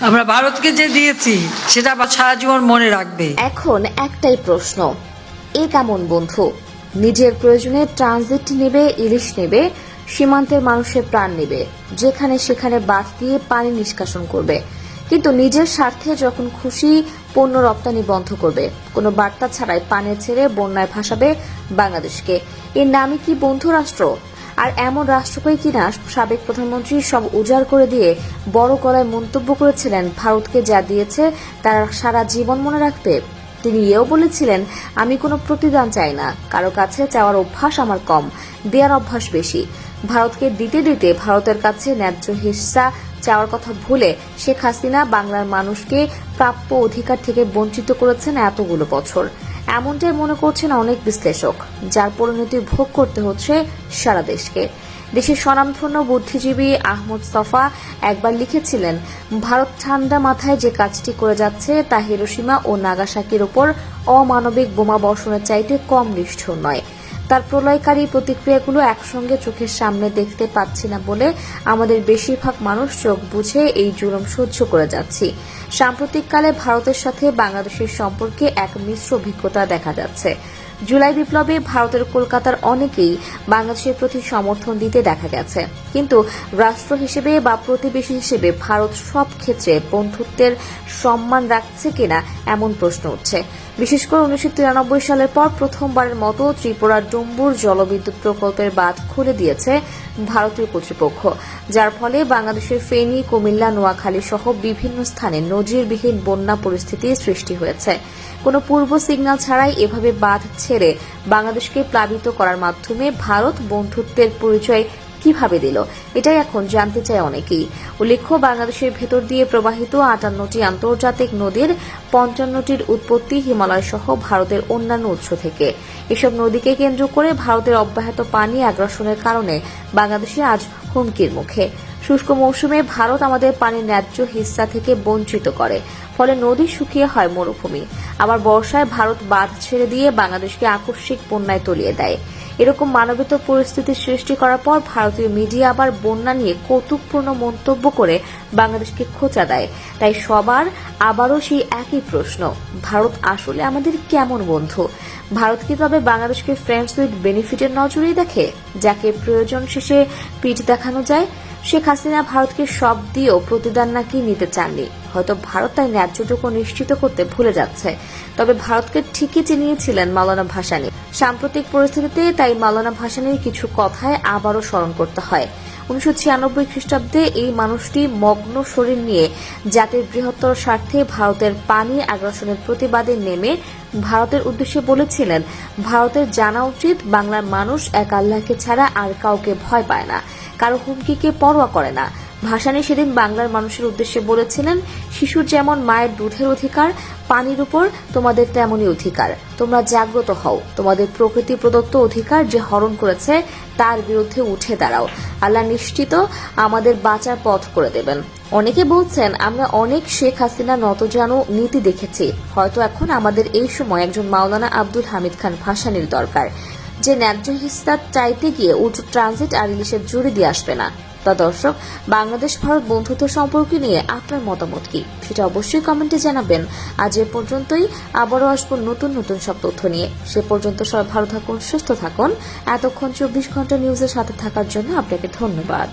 আমরা ভারতকে যে দিয়েছি সেটা আবার সারা জীবন মনে রাখবে। এখন একটাই প্রশ্ন, এ কেমন বন্ধু? নিজের প্রয়োজনে ট্রানজিট নেবে, ইলিশ নেবে, সীমান্তের মানুষের প্রাণ নেবে, যেখানে সেখানে বাঁধ দিয়ে পানি নিষ্কাশন করবে, কিন্তু নিজের স্বার্থে যখন খুশি পণ্য রপ্তানি বন্ধ করবে। কোনো বার্তা ছাড়াই পানে ছেড়ে বন্যায় ভাসাবে বাংলাদেশকে। এর নামই কি বন্ধু রাষ্ট্র? আর এমন রাষ্ট্রকেই কিনা সাবেক প্রধানমন্ত্রী সব উজাড় করে দিয়ে বড় গলায় মন্তব্য করেছিলেন, ভারতকে যা দিয়েছে তারা সারা জীবন মনে রাখবে। তিনি এও বলেছিলেন, আমি কোনো প্রতিদান চাই না, কারো কাছে চাওয়ার অভ্যাস আমার কম, দেওয়ার অভ্যাস বেশি। ভারতকে দিতে দিতে ভারতের কাছে ন্যায্য হিস্সা চাওয়ার কথা ভুলে শেখ হাসিনা বাংলার মানুষকে প্রাপ্য অধিকার থেকে বঞ্চিত করেছেন এতগুলো বছর। এমনটাই মনে করছেন অনেক বিশ্লেষক, যার পরিণতি ভোগ করতে হচ্ছে সারা দেশকে। দেশের স্বনামধন্য বুদ্ধিজীবী আহমদ সফা একবার লিখেছিলেন, ভারত ঠান্ডা মাথায় যে কাজটি করে যাচ্ছে তা হিরোশিমা ও নাগাসাকির ওপর অমানবিক বোমা বর্ষণের চাইতে কম নিষ্ঠুর নয়। তার প্রলয়কারী প্রতিক্রিয়াগুলো একসঙ্গে চোখের সামনে দেখতে পাচ্ছি না বলে আমাদের বেশিরভাগ মানুষ চোখ বুঝে এই জুলুম সহ্য করে যাচ্ছি। সাম্প্রতিককালে ভারতের সাথে বাংলাদেশের সম্পর্কে এক মিশ্র অভিজ্ঞতা দেখা যাচ্ছে। জুলাই বিপ্লবে ভারতের কলকাতার অনেকেই বাংলাদেশের প্রতি সমর্থন দিতে দেখা গেছে, কিন্তু রাষ্ট্র হিসেবে বা প্রতিবেশী হিসেবে ভারত সব ক্ষেত্রে বন্ধুত্বের সম্মান রাখছে কিনা এমন প্রশ্ন উঠছে। বিশেষ করে 1993 সালের পর প্রথমবারের মতো ত্রিপুরার ডুম্বুর জলবিদ্যুৎ প্রকল্পের বাঁধ খুলে দিয়েছে ভারতীয় কর্তৃপক্ষ, যার ফলে বাংলাদেশের ফেনী, কুমিল্লা, নোয়াখালী সহ বিভিন্ন স্থানে নজিরবিহীন বন্যা পরিস্থিতির সৃষ্টি হয়েছে। কোনো পূর্ব সিগন্যাল ছাড়াই এভাবে বাঁধ ছেড়ে বাংলাদেশকে প্লাবিত করার মাধ্যমে ভারত বন্ধুত্বের পরিচয় কিভাবে দিল, এটাই এখন জানতে চায় অনেকেই। উল্লেখ্য, বাংলাদেশের ভেতর দিয়ে প্রবাহিত 58টি আন্তর্জাতিক নদীর 55টির উৎপত্তি হিমালয় সহ ভারতের অন্যান্য উৎস থেকে। এসব নদীকে কেন্দ্র করে ভারতের অব্যাহত পানি আগ্রাসনের কারণে বাংলাদেশে আজ হুমকির মুখে। শুষ্ক মৌসুমে ভারত আমাদের পানির ন্যায্য হিস্সা থেকে বঞ্চিত করে, ফলে নদী শুকিয়ে হয় মরুভূমি। আবার বর্ষায় ভারত বাঁধ ছেড়ে দিয়ে বাংলাদেশকে আকস্মিক বন্যায় তলিয়ে দেয়। এরকম মানবিত পরিস্থিতির সৃষ্টি করার পর ভারতীয় মিডিয়া আবার বন্যা নিয়ে কৌতুকপূর্ণ মন্তব্য করে বাংলাদেশকে খোঁচা দেয়। তাই সবার আবারও সেই একই প্রশ্ন, ভারত আসলে আমাদের কেমন বন্ধু? ভারত কি তবে বাংলাদেশকে ফ্রেন্ডস উইথ বেনিফিটের নজরেই দেখে, যাকে প্রয়োজন শেষে পিঠ দেখানো যায়? শেখ হাসিনা ভারতকে সব দিয়েও প্রতিদান নাকি নিতে চাননি। হয়তো ভারত তাই ন্যায্যটুকু নিশ্চিত করতে ভুলে যাচ্ছে। তবে ভারতকে ঠিকই চিনিয়েছিলেন মাওলানা ভাসানী। সাম্প্রতিক পরিস্থিতিতে তাই মাওলানা ভাসানীর কিছু কথায় আবারও স্মরণ করতে হয়। 1996 খ্রিস্টাব্দে এই মানুষটি মগ্ন শরীর নিয়ে জাতির বৃহত্তর স্বার্থে ভারতের পানি আগ্রাসনের প্রতিবাদে নেমে ভারতের উদ্দেশ্যে বলেছিলেন, ভারতের জানা উচিত বাংলার মানুষ এক আল্লাহকে ছাড়া আর কাউকে ভয় পায় না, কারো হুমকিকে পরোয়া করে না। ভাসানী সেদিন বাংলার মানুষের উদ্দেশ্যে বলেছিলেন, শিশুর যেমন মায়ের দুধের অধিকার, পানির উপর তোমাদের তেমনই অধিকার। তোমরা জাগ্রত হও, তোমাদের প্রকৃতি প্রদত্ত অধিকার যে হরণ করেছে তার বিরুদ্ধে উঠে দাঁড়াও। আল্লাহ নিশ্চিত আমাদের বাঁচার পথ করে দেবেন। অনেকে বলছেন, আমরা অনেক শেখ হাসিনা নতজানু নীতি দেখেছি, হয়তো এখন আমাদের এই সময় একজন মাওলানা আব্দুল হামিদ খান ভাসানীর দরকার, যে ন্যায্য হিস্সা চাইতে গিয়ে উঁচু ট্রানজিট আর ইলিশের জুড়ি দিয়ে আসবে না। তা দর্শক, বাংলাদেশ ভারত বন্ধুত্ব সম্পর্কে নিয়ে আপনার মতামত কি, সেটা অবশ্যই কমেন্টে জানাবেন। আজ এ পর্যন্তই, আবারও আসবো নতুন নতুন সব তথ্য নিয়ে। সে পর্যন্ত সবাই ভালো থাকুন, সুস্থ থাকুন। এতক্ষণ 24 ঘন্টা নিউজের সাথে থাকার জন্য আপনাকে ধন্যবাদ।